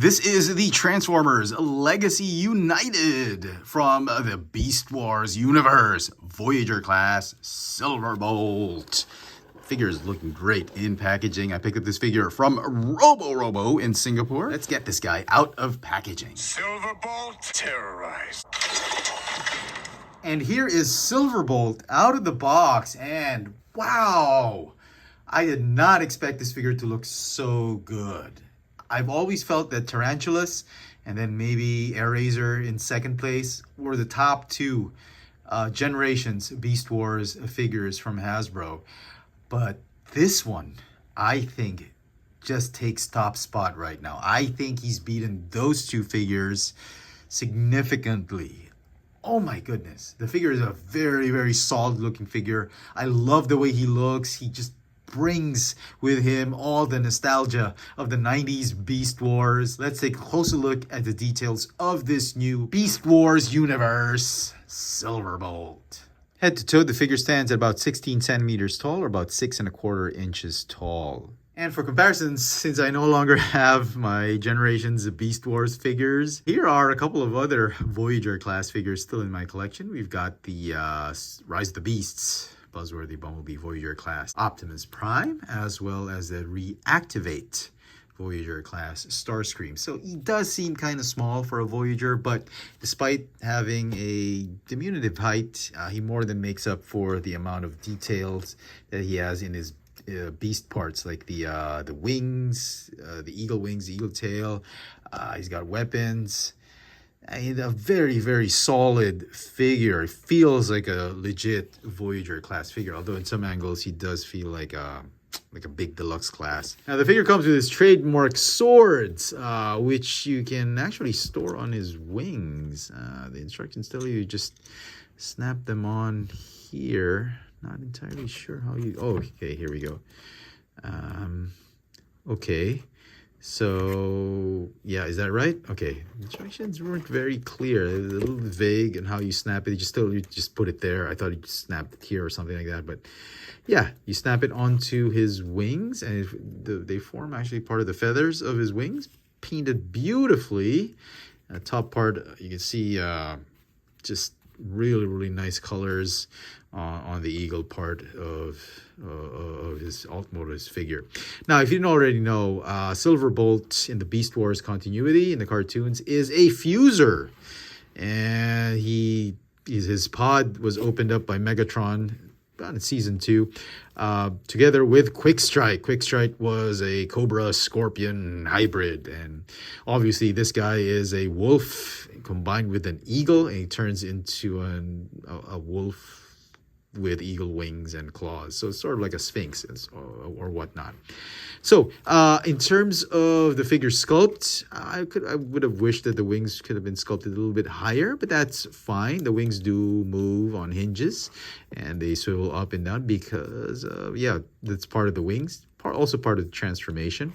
This is the Transformers Legacy United from the Beast Wars universe. Voyager class Silverbolt. Figure is looking great in packaging. I picked up this figure from Robo in Singapore. Let's get this guy out of packaging. Silverbolt terrorized. And here is Silverbolt out of the box, and wow! I did not expect this figure to look so good. I've always felt that Tarantulas and then maybe Eraser in second place were the top two generations Beast Wars figures from Hasbro. But this one, I think, just takes top spot right now. I think he's beaten those two figures significantly. Oh my goodness. The figure is a very, very solid looking figure. I love the way he looks. He just brings with him all the nostalgia of the 90s Beast Wars. Let's take a closer look at the details of this new Beast Wars universe, Silverbolt. Head to toe, the figure stands at about 16 centimeters tall, or about 6¼ inches tall. And for comparisons, since I no longer have my generations of Beast Wars figures, here are a couple of other Voyager class figures still in my collection. We've got the Rise of the Beasts, Buzzworthy Bumblebee Voyager class Optimus Prime, as well as the Reactivate Voyager class Starscream. So he does seem kind of small for a Voyager, but despite having a diminutive height, he more than makes up for the amount of details that he has in his beast parts, like the wings, the eagle wings, the eagle tail. He's got weapons. A very, very solid figure. It feels like a legit Voyager class figure, although in some angles he does feel like a big deluxe class. Now the figure comes with his trademark swords, which you can actually store on his wings. The instructions tell you just snap them on here. Not entirely sure how you... Oh, okay, here we go. Okay. So, yeah, is that right? Okay, instructions weren't very clear. It was a little vague in how you snap it. You just put it there. I thought you just snapped it here or something like that. But yeah, you snap it onto his wings, and they form actually part of the feathers of his wings, painted beautifully. Top part, you can see just really, really nice colors on the eagle part of his Altmodus figure. Now, if you didn't already know, Silverbolt in the Beast Wars continuity in the cartoons is a fuser, and his pod was opened up by Megatron in season 2, together with Quickstrike. Quickstrike was a Cobra Scorpion hybrid, and obviously this guy is a wolf combined with an eagle, and he turns into a wolf with eagle wings and claws. So it's sort of like a sphinx or whatnot. So in terms of the figure sculpt, I would have wished that the wings could have been sculpted a little bit higher, but that's fine. The wings do move on hinges, and they swivel up and down because, yeah, that's part of the wings, also part of the transformation.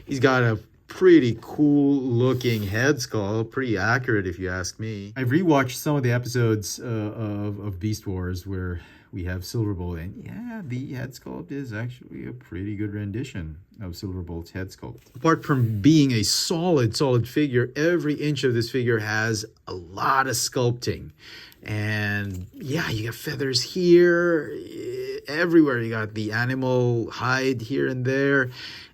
He's got a pretty cool looking head sculpt, pretty accurate if you ask me. I've rewatched some of the episodes of Beast Wars where we have Silverbolt, and yeah, the head sculpt is actually a pretty good rendition of Silverbolt's head sculpt. Apart from being a solid figure, every inch of this figure has a lot of sculpting. And yeah, you got feathers here, everywhere. You got the animal hide here and there,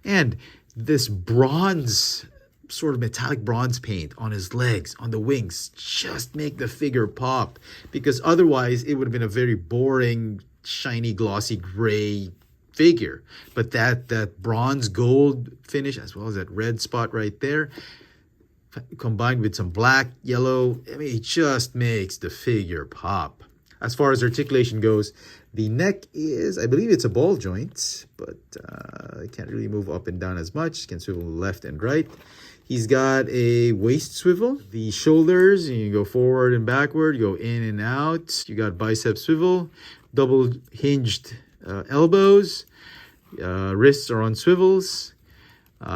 and this bronze, sort of metallic bronze paint on his legs, on the wings, just make the figure pop, because otherwise it would have been a very boring, shiny, glossy gray figure. But that bronze gold finish, as well as that red spot right there, combined with some black, yellow, I mean, it just makes the figure pop. As far as articulation goes, the neck is, I believe it's a ball joint, but it can't really move up and down as much. It can swivel left and right. He's got a waist swivel. The shoulders, you go forward and backward, you go in and out. You got bicep swivel, double hinged elbows. Wrists are on swivels.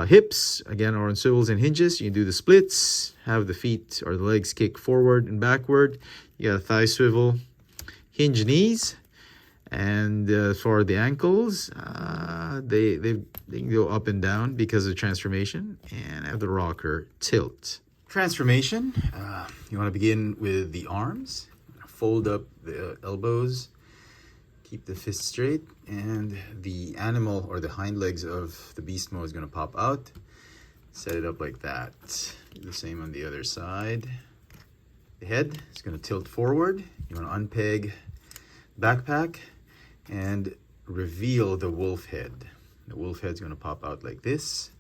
Hips, again, are on swivels and hinges. You can do the splits, have the feet or the legs kick forward and backward. You got a thigh swivel, hinge knees. And for the ankles, they can go up and down because of transformation, and I have the rocker tilt. Transformation, you want to begin with the arms. Fold up the elbows, keep the fist straight, and the animal or the hind legs of the beast mode is going to pop out. Set it up like that. Do the same on the other side. The head is going to tilt forward. You want to unpeg backpack and reveal the wolf head. The wolf head's going to pop out like this.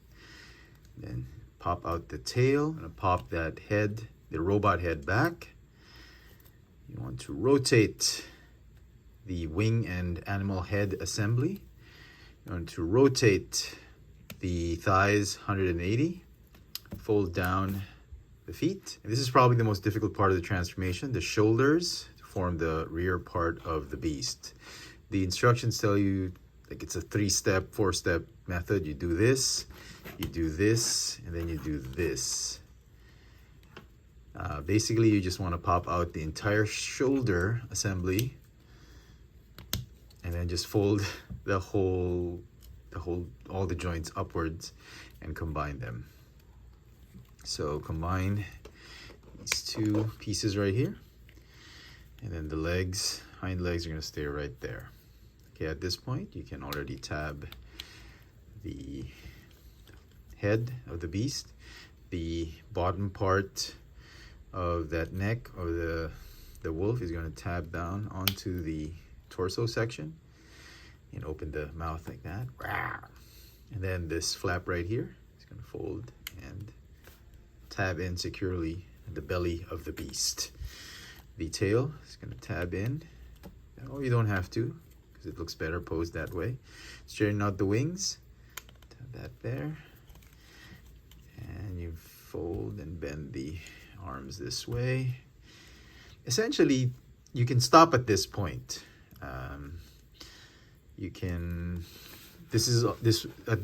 Then pop out the tail. I'm going to pop that head, the robot head, back. You want to rotate the wing and animal head assembly. You want to rotate the thighs 180. Fold down the feet. And this is probably the most difficult part of the transformation. The shoulders form the rear part of the beast. The instructions tell you like it's a 3-step, 4-step method. You do this, and then you do this. Basically, you just want to pop out the entire shoulder assembly and then just fold all the joints upwards and combine them. So combine these two pieces right here, and then the legs, hind legs, are going to stay right there. Okay, at this point, you can already tab the head of the beast. The bottom part of that neck of the wolf is going to tab down onto the torso section and open the mouth like that. And then this flap right here is going to fold and tab in securely in the belly of the beast. The tail is going to tab in. Oh, you don't have to because it looks better posed that way. Straighten out the wings. Tab that there. And you fold and bend the arms this way. Essentially, you can stop at this point. At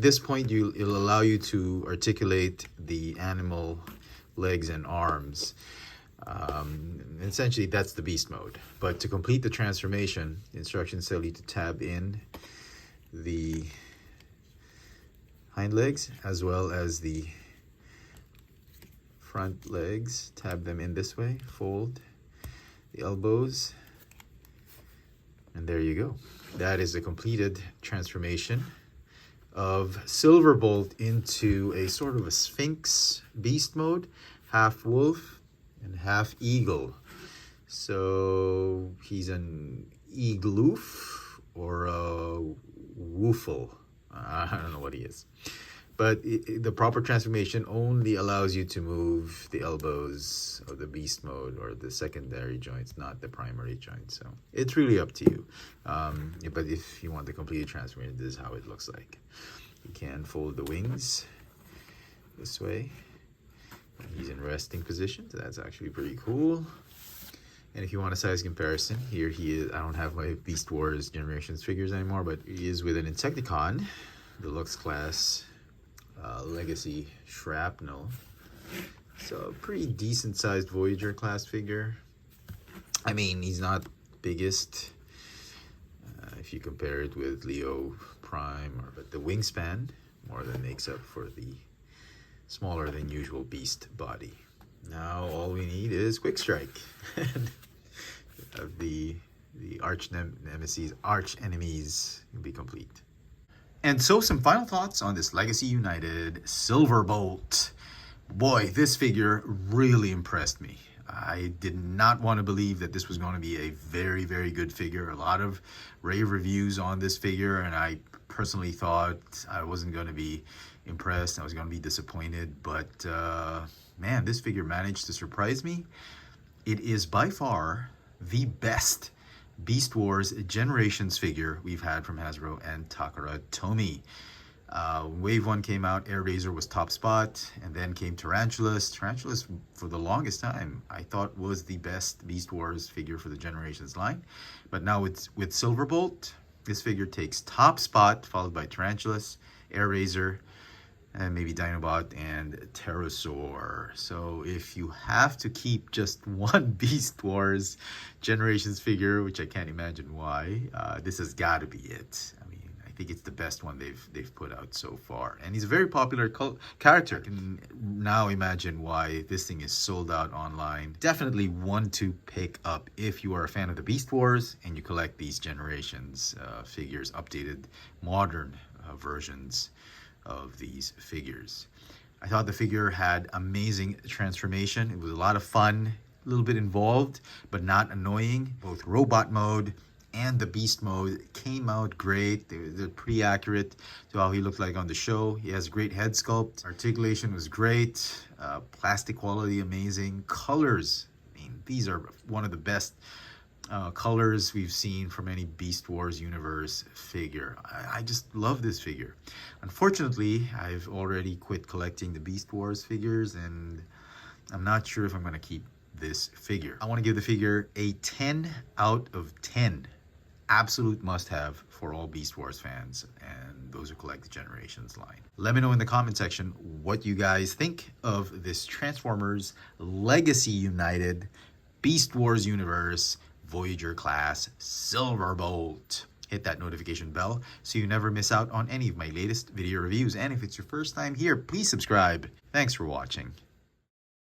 this point, it'll allow you to articulate the animal legs and arms. Essentially, that's the beast mode. But to complete the transformation, the instructions tell you to tab in the hind legs as well as the front legs. Tab them in this way, fold the elbows, and there you go. That is a completed transformation of Silverbolt into a sort of a Sphinx beast mode, half wolf and half eagle. So he's an eagloof or a woofle. I don't know what he is. But the proper transformation only allows you to move the elbows of the beast mode or the secondary joints, not the primary joints. So it's really up to you. But if you want the complete transformation, this is how it looks like. You can fold the wings this way. He's in resting position, so that's actually pretty cool. And if you want a size comparison, here he is. I don't have my Beast Wars Generations figures anymore, but he is with an Insecticon, Deluxe Class Legacy Shrapnel. So a pretty decent sized Voyager class figure. I mean, he's not biggest if you compare it with Leo Prime, but the wingspan more than makes up for the smaller than usual beast body. Now all we need is Quick Strike of the arch enemies will be complete. And so some final thoughts on this Legacy United Silverbolt. Boy, this figure really impressed me. I did not want to believe that this was going to be a very, very good figure. A lot of rave reviews on this figure, and I personally thought I wasn't going to be impressed. I was going to be disappointed, but man, this figure managed to surprise me. It is by far the best Beast Wars Generations figure we've had from Hasbro and Takara Tomy. Wave 1 came out, Air Razor was top spot, and then came Tarantulas. Tarantulas, for the longest time, I thought was the best Beast Wars figure for the Generations line. But now with Silverbolt, this figure takes top spot, followed by Tarantulas, Air Razor, and maybe Dinobot and Pterosaur. So if you have to keep just one Beast Wars Generations figure, which I can't imagine why, this has got to be it. I mean, I think it's the best one they've put out so far, and he's a very popular character. I can now imagine why this thing is sold out online. Definitely one to pick up if you are a fan of the Beast Wars and you collect these Generations figures, updated modern versions of these figures. I thought the figure had amazing transformation. It was a lot of fun, a little bit involved, but not annoying. Both robot mode and the beast mode came out great. They're pretty accurate to how he looked like on the show. He has great head sculpt. Articulation was great. Plastic quality amazing. Colors, I mean, these are one of the best colors we've seen from any Beast Wars universe figure. I just love this figure. Unfortunately, I've already quit collecting the Beast Wars figures, and I'm not sure if I'm going to keep this figure. I want to give the figure a 10 out of 10. Absolute must-have for all Beast Wars fans and those who collect the Generations line. Let me know in the comment section what you guys think of this Transformers Legacy United Beast Wars universe Voyager class Silverbolt. Hit that notification bell so you never miss out on any of my latest video reviews. And if it's your first time here, please subscribe. Thanks for watching.